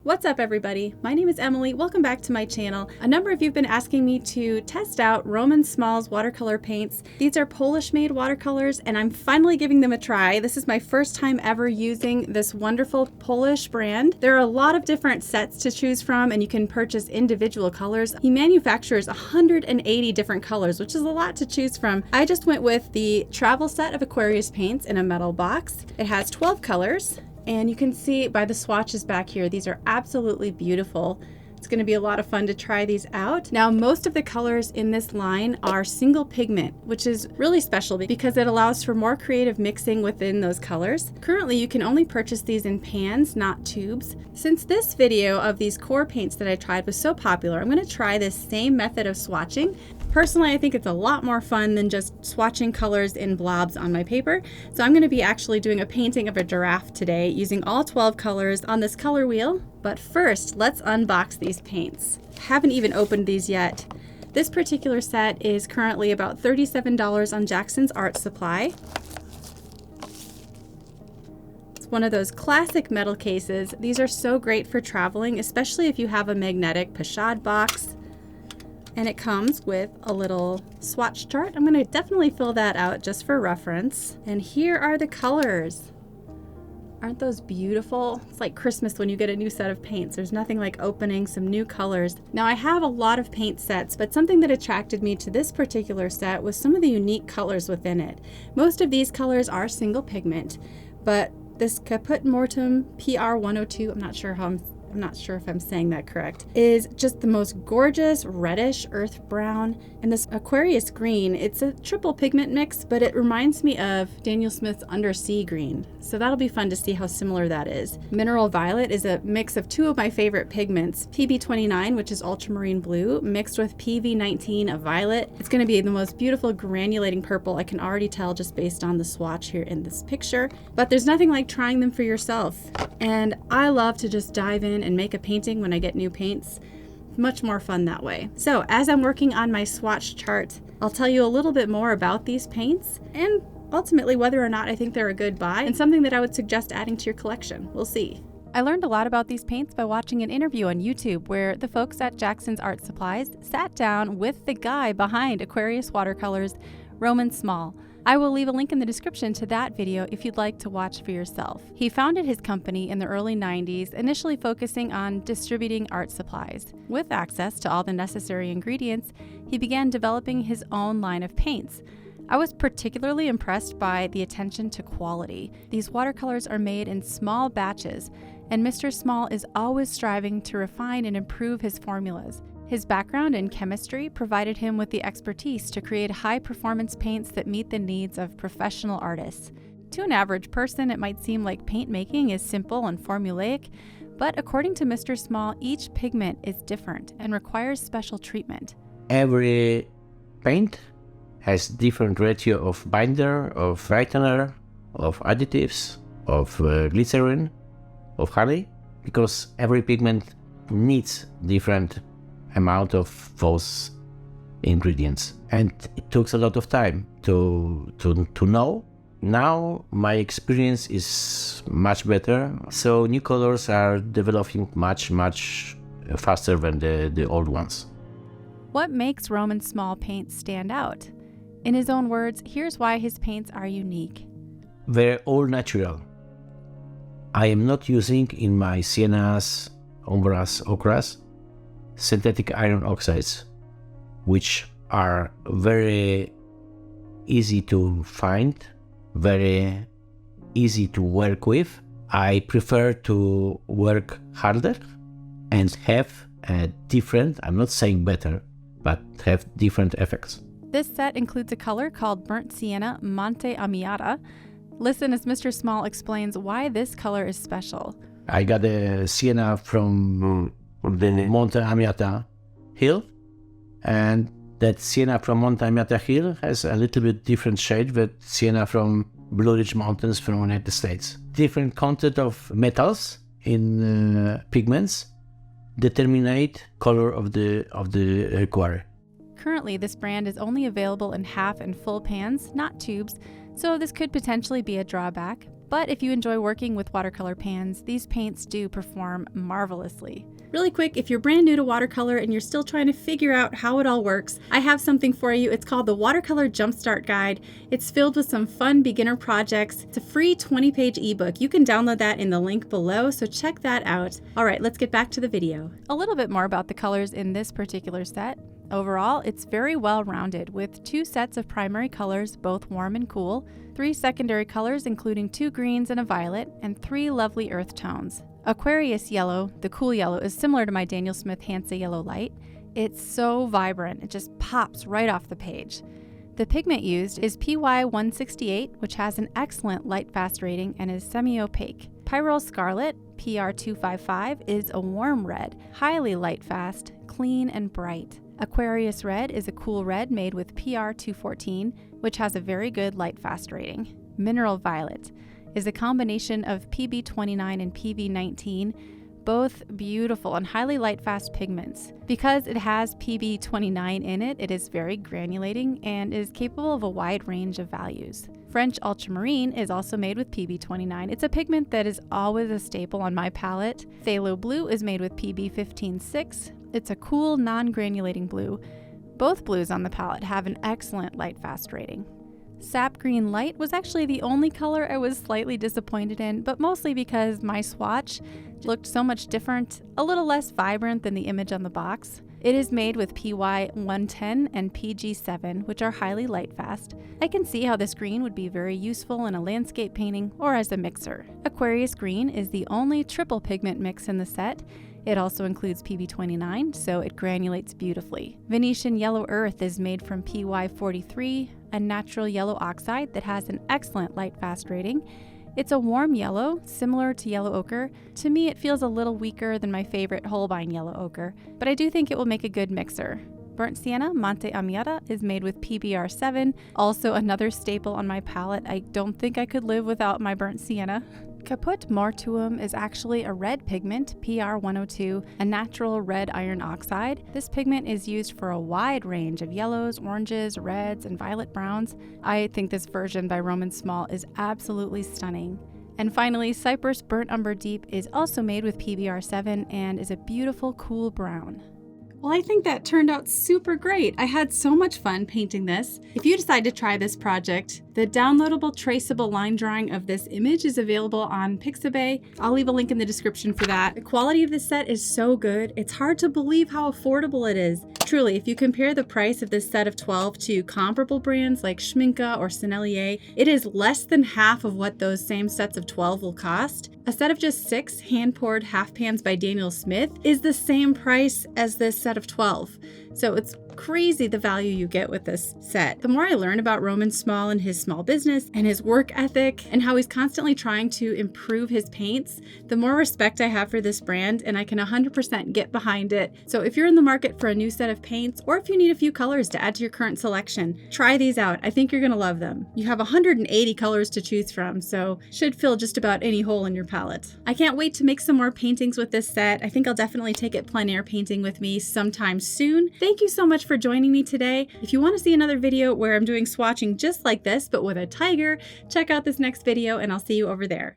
What's up everybody? My name is Emily. Welcome back to my channel. A number of you have been asking me to test out Roman Szmal's watercolor paints. These are Polish made watercolors and I'm finally giving them a try. This is my first time ever using this wonderful Polish brand. There are a lot of different sets to choose from and you can purchase individual colors. He manufactures 180 different colors, which is a lot to choose from. I just went with the travel set of Aquarius paints in a metal box. It has 12 colors. And you can see by the swatches back here, these are absolutely beautiful. It's going to be a lot of fun to try these out. Now, most of the colors in this line are single pigment, which is really special because it allows for more creative mixing within those colors. Currently, you can only purchase these in pans, not tubes. Since this video of these core paints that I tried was so popular, I'm going to try this same method of swatching. Personally, I think it's a lot more fun than just swatching colors in blobs on my paper. So I'm going to be actually doing a painting of a giraffe today using all 12 colors on this color wheel. But first, let's unbox these paints. Haven't even opened these yet. This particular set is currently about $37 on Jackson's Art Supply. It's one of those classic metal cases. These are so great for traveling, especially if you have a magnetic pochade box. And it comes with a little swatch chart. I'm going to definitely fill that out just for reference. And here are the colors. Aren't those beautiful? It's like Christmas when you get a new set of paints. There's nothing like opening some new colors. Now I have a lot of paint sets, but something that attracted me to this particular set was some of the unique colors within it. Most of these colors are single pigment, but this Caput Mortuum PR102, I'm not sure if I'm saying that correct, is just the most gorgeous reddish earth brown. And this Aquarius green, it's a triple pigment mix, but it reminds me of Daniel Smith's Undersea green. So that'll be fun to see how similar that is. Mineral violet is a mix of two of my favorite pigments, PB29, which is ultramarine blue, mixed with PV19 of violet. It's going to be the most beautiful granulating purple. I can already tell just based on the swatch here in this picture, but there's nothing like trying them for yourself. And I love to just dive in and make a painting when I get new paints. Much more fun that way. So as I'm working on my swatch chart, I'll tell you a little bit more about these paints and ultimately whether or not I think they're a good buy and something that I would suggest adding to your collection. We'll see. I learned a lot about these paints by watching an interview on YouTube where the folks at Jackson's Art Supplies sat down with the guy behind Aquarius Watercolors, Roman Szmal. I will leave a link in the description to that video if you'd like to watch for yourself. He founded his company in the early 90s, initially focusing on distributing art supplies. With access to all the necessary ingredients, he began developing his own line of paints. I was particularly impressed by the attention to quality. These watercolors are made in small batches, and Mr. Szmal is always striving to refine and improve his formulas. His background in chemistry provided him with the expertise to create high-performance paints that meet the needs of professional artists. To an average person, it might seem like paint making is simple and formulaic, but according to Mr. Szmal, each pigment is different and requires special treatment. Every paint has different ratio of binder, of brightener, of additives, of glycerin, of honey, because every pigment needs different amount of those ingredients, and it took a lot of time to know. Now my experience is much better, so new colors are developing much faster than the old ones. What makes Roman Szmal paints stand out? In his own words, here's why his paints are unique. They're all natural. I am not using in my siennas, umbras, ochras synthetic iron oxides, which are very easy to find, very easy to work with. I prefer to work harder and have a different, I'm not saying better, but have different effects. This set includes a color called Burnt Sienna Monte Amiata. Listen as Mr. Szmal explains why this color is special. I got a sienna from the Monte Amiata hill, and that sienna from Monte Amiata hill has a little bit different shade than sienna from Blue Ridge Mountains from the United States. Different content of metals in pigments determine color of the quarry. Currently, this brand is only available in half and full pans, not tubes, so this could potentially be a drawback. But if you enjoy working with watercolor pans, these paints do perform marvelously. Really quick, if you're brand new to watercolor and you're still trying to figure out how it all works, I have something for you. It's called the Watercolor Jumpstart Guide. It's filled with some fun beginner projects. It's a free 20-page ebook. You can download that in the link below, so check that out. All right, let's get back to the video. A little bit more about the colors in this particular set. Overall, it's very well rounded with 2 sets of primary colors, both warm and cool, 3 secondary colors including 2 greens and a violet, and 3 lovely earth tones. Aquarius yellow, the cool yellow, is similar to my Daniel Smith Hansa yellow light. It's so vibrant, it just pops right off the page. The pigment used is PY168, which has an excellent light fast rating and is semi-opaque. Pyrrole Scarlet, PR255, is a warm red, highly light fast, clean and bright. Aquarius Red is a cool red made with PR214, which has a very good light fast rating. Mineral Violet is a combination of PB29 and PV19, both beautiful and highly light fast pigments. Because it has PB29 in it, it is very granulating and is capable of a wide range of values. French Ultramarine is also made with PB29. It's a pigment that is always a staple on my palette. Phthalo Blue is made with PB15.6. It's a cool, non-granulating blue. Both blues on the palette have an excellent light fast rating. Sap Green Light was actually the only color I was slightly disappointed in, but mostly because my swatch looked so much different, a little less vibrant than the image on the box. It is made with PY110 and PG7, which are highly light fast. I can see how this green would be very useful in a landscape painting or as a mixer. Aquarius Green is the only triple pigment mix in the set. It also includes PB29, so it granulates beautifully. Venetian Yellow Earth is made from PY43, a natural yellow oxide that has an excellent light fast rating. It's a warm yellow, similar to yellow ochre. To me, it feels a little weaker than my favorite Holbein yellow ochre, but I do think it will make a good mixer. Burnt Sienna Monte Amiata is made with PBR7, also another staple on my palette. I don't think I could live without my burnt sienna. Caput Mortuum is actually a red pigment, PR102, a natural red iron oxide. This pigment is used for a wide range of yellows, oranges, reds, and violet browns. I think this version by Roman Szmal is absolutely stunning. And finally, Cypress Burnt Umber Deep is also made with PBR7 and is a beautiful cool brown. Well, I think that turned out super great. I had so much fun painting this. If you decide to try this project, the downloadable traceable line drawing of this image is available on Pixabay. I'll leave a link in the description for that. The quality of this set is so good. It's hard to believe how affordable it is. Truly, if you compare the price of this set of 12 to comparable brands like Schmincke or Sennelier, it is less than half of what those same sets of 12 will cost. A set of just 6 hand-poured half pans by Daniel Smith is the same price as this set of 12. So it's crazy the value you get with this set. The more I learn about Roman Szmal and his small business and his work ethic and how he's constantly trying to improve his paints, the more respect I have for this brand, and I can 100% get behind it. So if you're in the market for a new set of paints, or if you need a few colors to add to your current selection, try these out. I think you're gonna love them. You have 180 colors to choose from, so should fill just about any hole in your palette. I can't wait to make some more paintings with this set. I think I'll definitely take it plein air painting with me sometime soon. Thank you so much for joining me today. If you want to see another video where I'm doing swatching just like this, but with a tiger, check out this next video and I'll see you over there.